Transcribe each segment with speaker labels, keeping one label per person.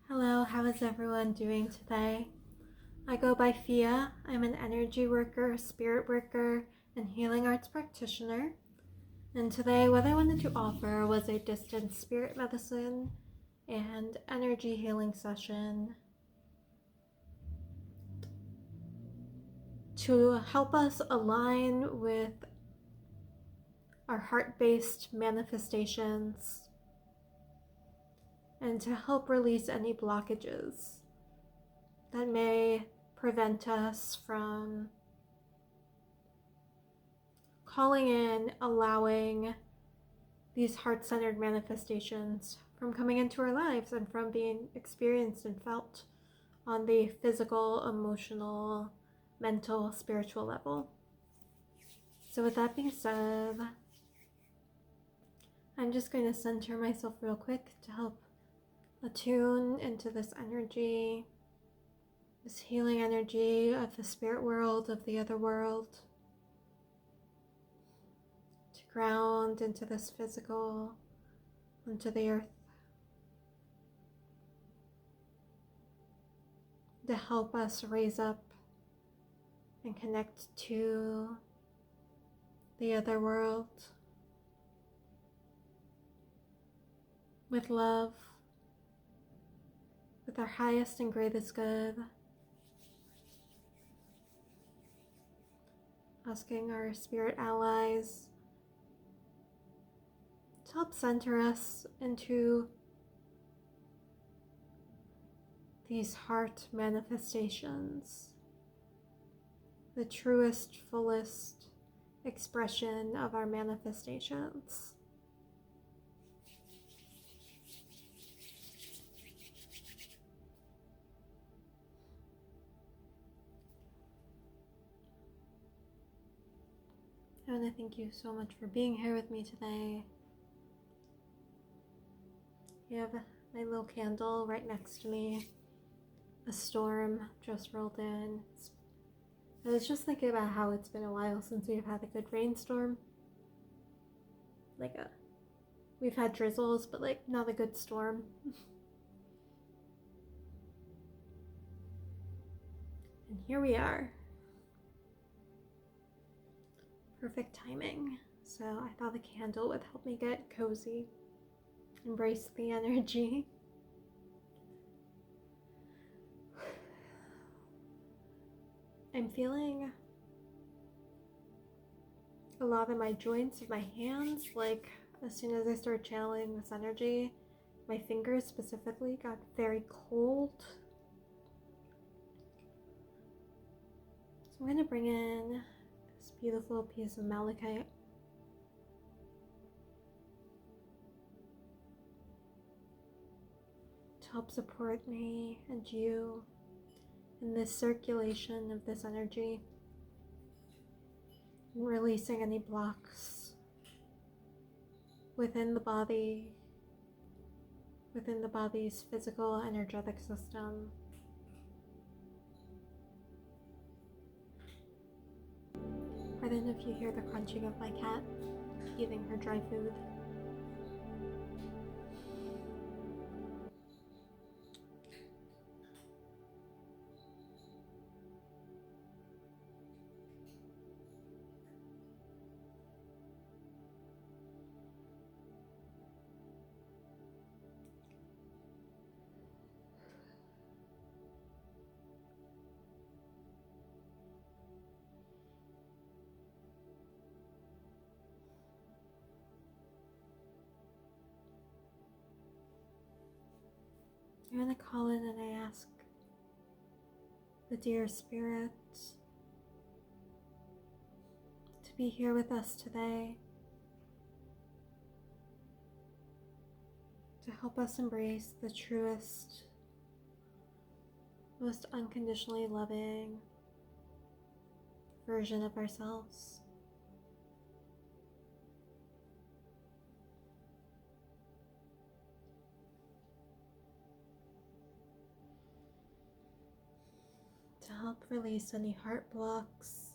Speaker 1: Hello, how is everyone doing today? I go by Fiadh. I'm an energy worker, spirit worker, and healing arts practitioner. And today, what I wanted to offer was a distance spirit medicine and energy healing session to help us align with our heart-based manifestations and to help release any blockages that may prevent us from calling in, allowing these heart-centered manifestations from coming into our lives and from being experienced and felt on the physical, emotional, mental, spiritual level. So with that being said, I'm just going to center myself real quick to help attune into this energy, this healing energy of the spirit world, of the other world, to ground into this physical, into the earth, to help us raise up and connect to the other world with love, with our highest and greatest good, asking our spirit allies to help center us into these heart manifestations, the truest, fullest expression of our manifestations. I want to thank you so much for being here with me today. You have my little candle right next to me. A storm just rolled in. I was just thinking about how it's been a while since we've had a good rainstorm. We've had drizzles, but not a good storm. And here we are. Perfect timing. So I thought the candle would help me get cozy, embrace the energy. I'm feeling a lot of my joints of my hands, as soon as I started channeling this energy, my fingers specifically got very cold. So I'm going to bring in this beautiful piece of malachite. To help support me and you in this circulation of this energy, and releasing any blocks within the body, within the body's physical energetic system. Pardon if you hear the crunching of my cat eating her dry food. I'm going to call in and I ask the dear spirits to be here with us today, to help us embrace the truest, most unconditionally loving version of ourselves. To help release any heart blocks,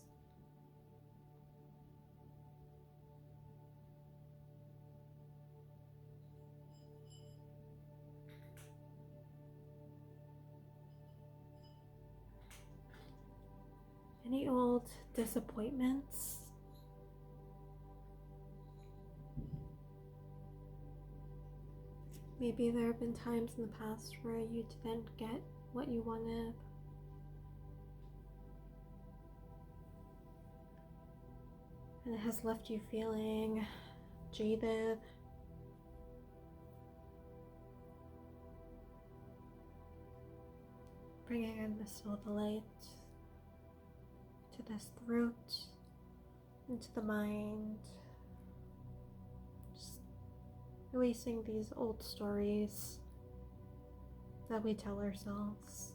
Speaker 1: Any old disappointments? Maybe there have been times in the past where you didn't get what you wanted. And it has left you feeling jaded. Bringing in the still the light to this throat, into the mind. Just releasing these old stories that we tell ourselves.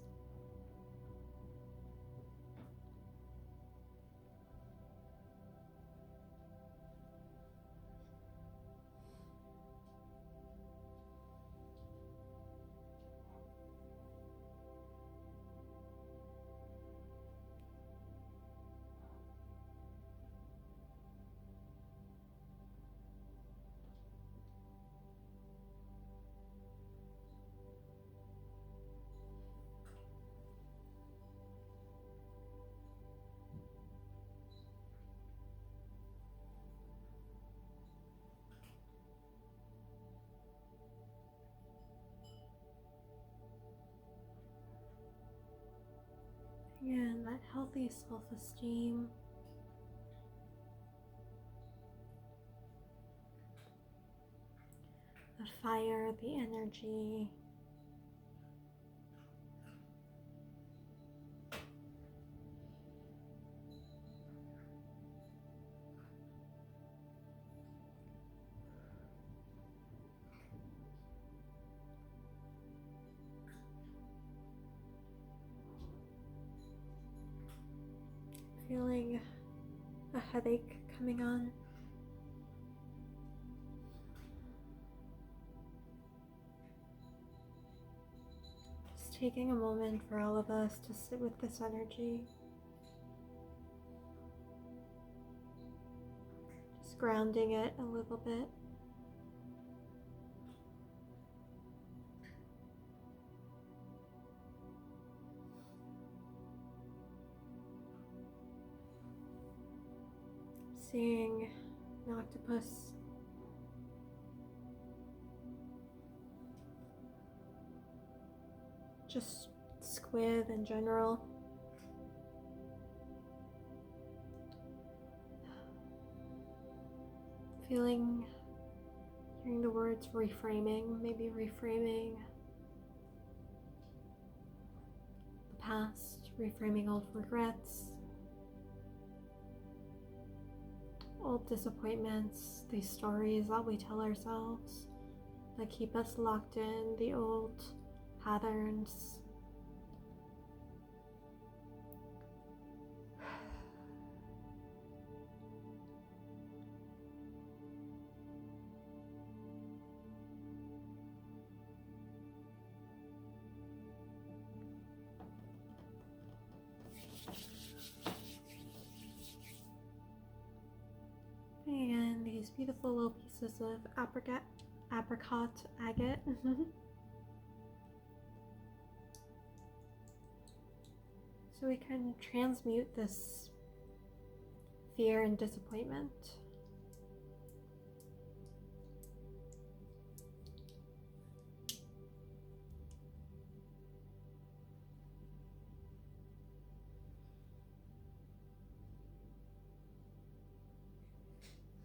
Speaker 1: Again, that healthy self-esteem. The fire, the energy. Feeling a headache coming on. Just taking a moment for all of us to sit with this energy. Just grounding it a little bit. Seeing an octopus just squid in general. Hearing the words reframing, maybe reframing the past, reframing old regrets, old disappointments, these stories that we tell ourselves that keep us locked in the old patterns. And these beautiful little pieces of apricot agate. So we can transmute this fear and disappointment.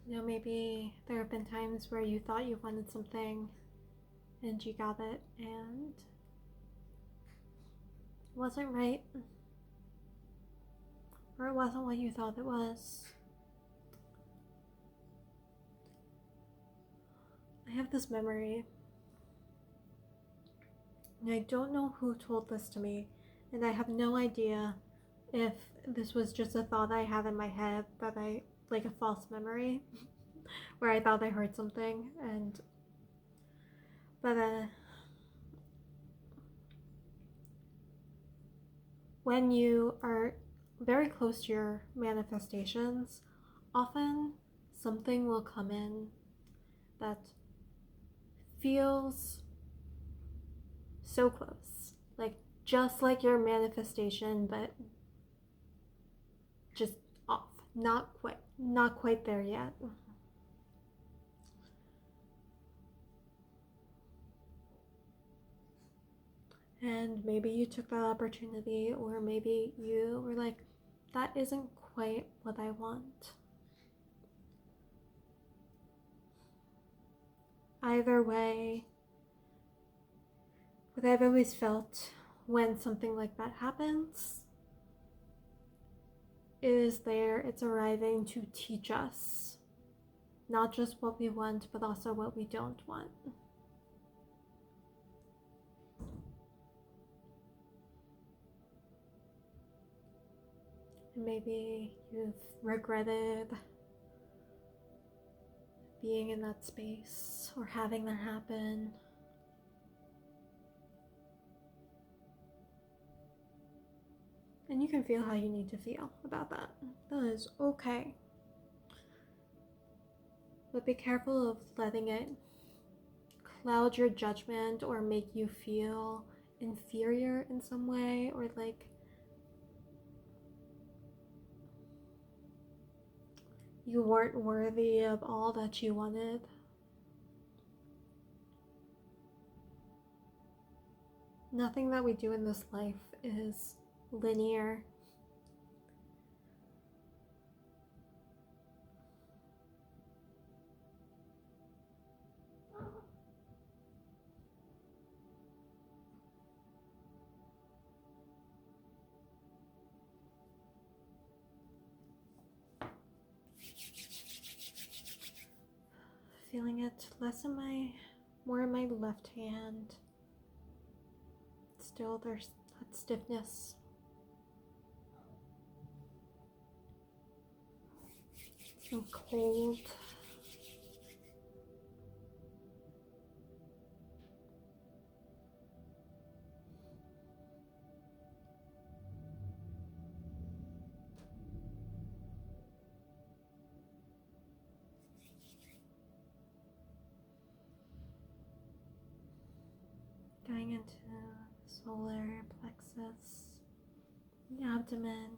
Speaker 1: You know, maybe there have been times where you thought you wanted something and you got it and it wasn't right, or it wasn't what you thought it was. I have this memory, and I don't know who told this to me, and I have no idea if this was just a thought I had in my head that like a false memory where I thought I heard something, but when you are very close to your manifestations, often something will come in that feels so close, like just like your manifestation, but just off. Not quite there yet. And maybe you took that opportunity, or maybe you were like, that isn't quite what I want. Either way, what I've always felt when something like that happens is it's arriving to teach us not just what we want, but also what we don't want. And maybe you've regretted being in that space or having that happen. And you can feel how you need to feel about that. That is okay. But be careful of letting it cloud your judgment or make you feel inferior in some way, or like you weren't worthy of all that you wanted. Nothing that we do in this life is linear. Feeling it more in my left hand. Still, there's that stiffness. Some cold. Going into the solar plexus, the abdomen,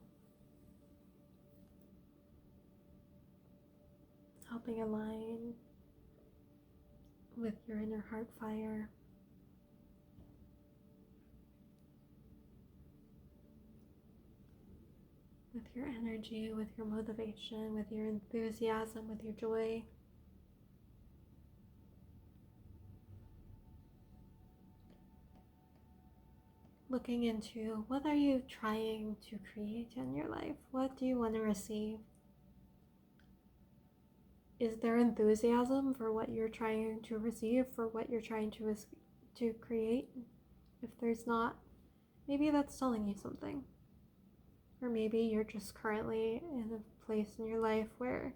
Speaker 1: helping align with your inner heart fire. With your energy, with your motivation, with your enthusiasm, with your joy. Looking into what are you trying to create in your life? What do you want to receive? Is there enthusiasm for what you're trying to receive, for what you're trying to create? If there's not, maybe that's telling you something. Or maybe you're just currently in a place in your life where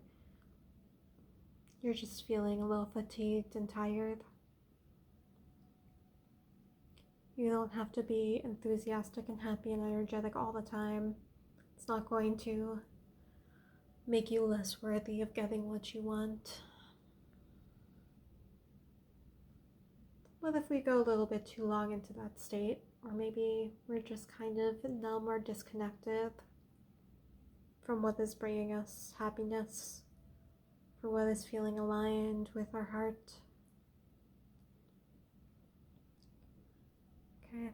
Speaker 1: you're just feeling a little fatigued and tired. You don't have to be enthusiastic and happy and energetic all the time. It's not going to make you less worthy of getting what you want. What if we go a little bit too long into that state? Or maybe we're just kind of numb or disconnected from what is bringing us happiness, for what is feeling aligned with our heart. Okay,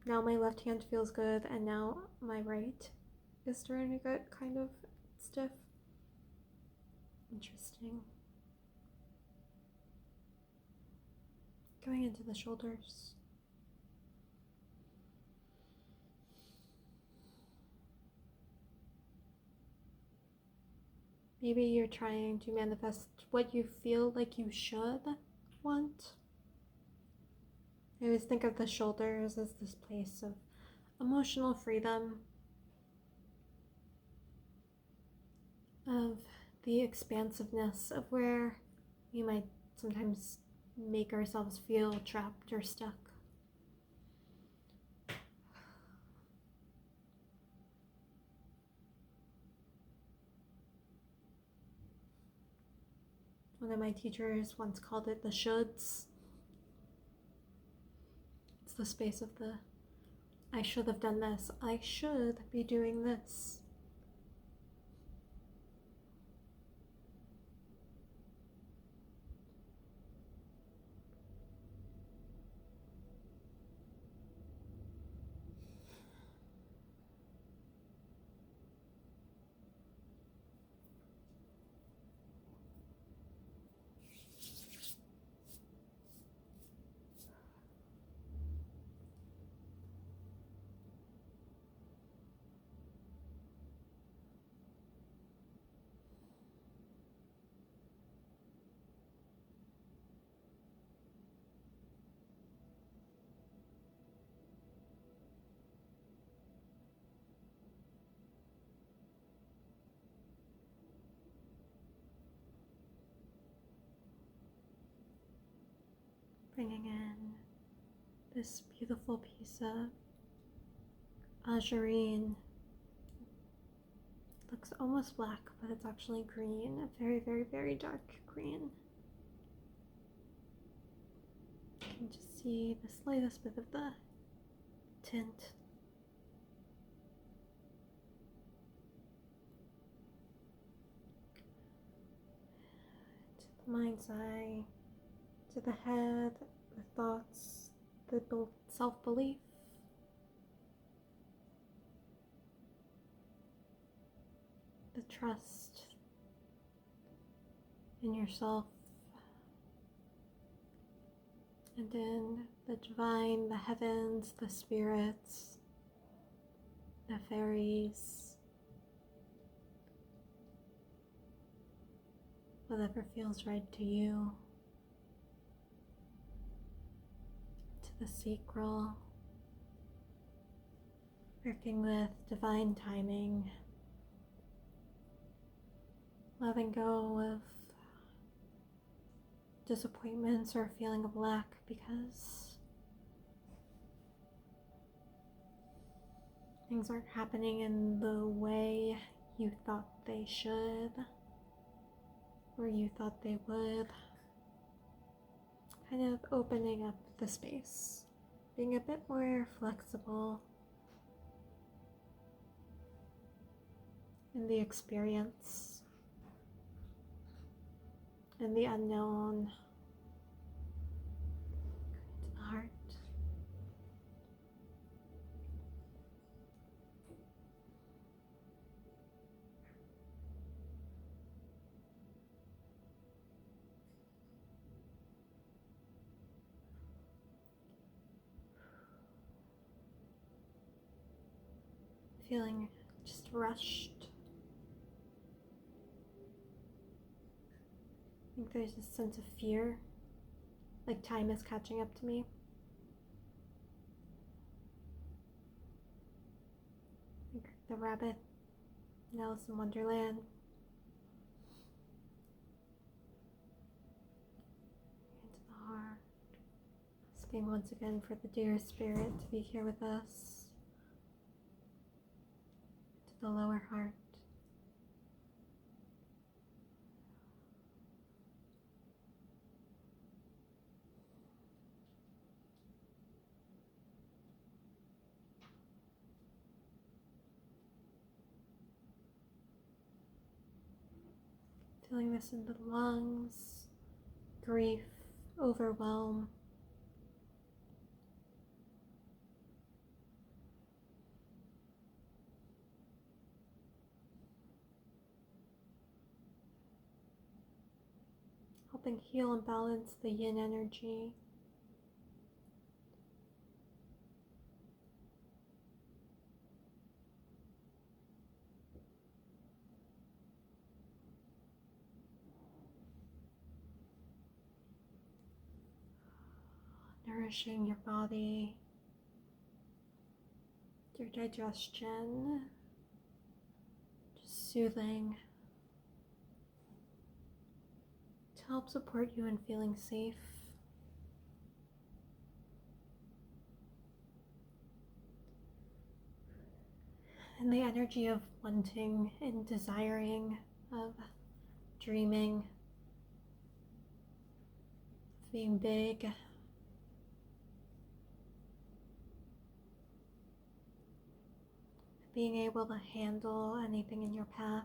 Speaker 1: now my left hand feels good, and now my right is starting to get kind of stiff. Interesting. Going into the shoulders. Maybe you're trying to manifest what you feel like you should want. I always think of the shoulders as this place of emotional freedom, of the expansiveness of where we might sometimes make ourselves feel trapped or stuck. One of my teachers once called it the shoulds. It's the space of the, I should have done this, I should be doing this. Bringing in this beautiful piece of azurine. Looks almost black, but it's actually green, a very, very, very dark green. You can just see the slightest bit of the tint. To the mind's eye, to the head, the thoughts, the self-belief. The trust in yourself and in the divine, the heavens, the spirits, the fairies, whatever feels right to you, to the sacral, working with divine timing. Letting go of disappointments or feeling of lack because things aren't happening in the way you thought they should or you thought they would. Kind of opening up the space, being a bit more flexible in the experience. And the unknown, to the heart. Feeling just rushed. I think there's a sense of fear, like time is catching up to me. Like the rabbit in Alice in Wonderland. Into the heart. Asking once again for the dear spirit to be here with us. To the lower heart. Feeling this in the lungs, grief, overwhelm. Helping heal and balance the Yin energy. Nourishing your body, your digestion, just soothing to help support you in feeling safe. And the energy of wanting and desiring, of dreaming, of being big. Being able to handle anything in your path.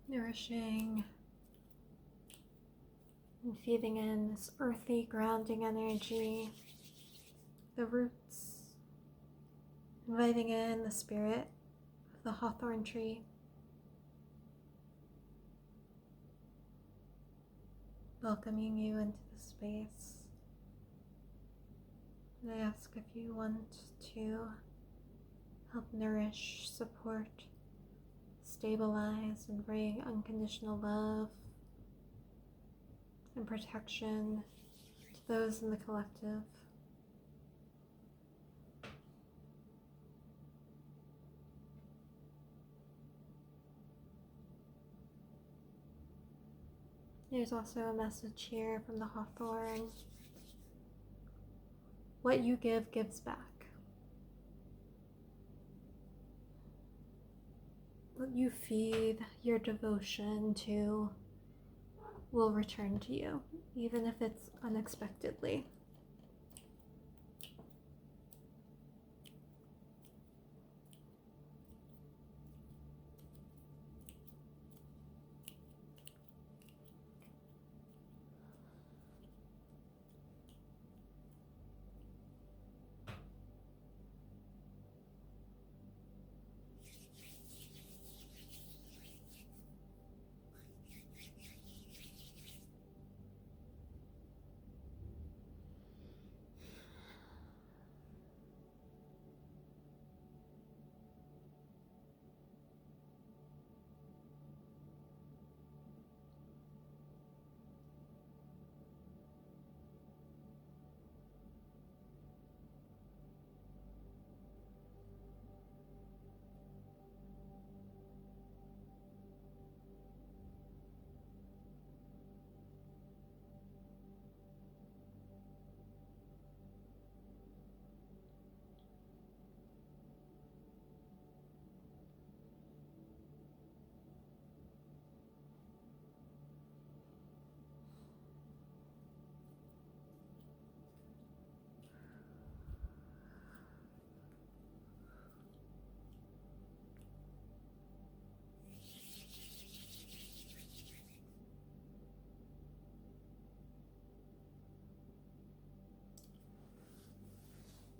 Speaker 1: Nourishing and feeding in this earthy, grounding energy, the roots, inviting in the spirit of the hawthorn tree, welcoming you into the space. And I ask if you want to help nourish, support, stabilize, and bring unconditional love and protection to those in the collective. There's also a message here from the Hawthorn. What you give gives back. What you feed your devotion to will return to you, even if it's unexpectedly.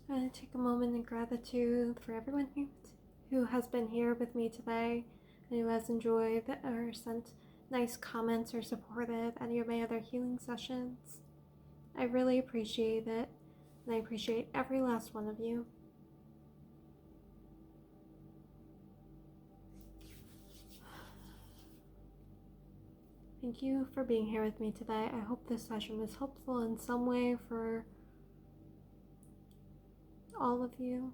Speaker 1: I'm going to take a moment in gratitude for everyone who has been here with me today and who has enjoyed or sent nice comments or supported any of my other healing sessions. I really appreciate it, and I appreciate every last one of you. Thank you for being here with me today. I hope this session was helpful in some way for all of you.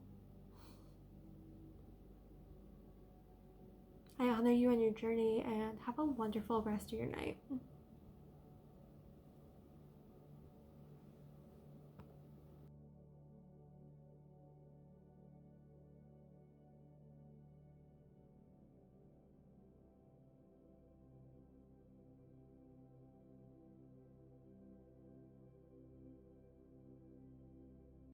Speaker 1: I honor you on your journey and have a wonderful rest of your night.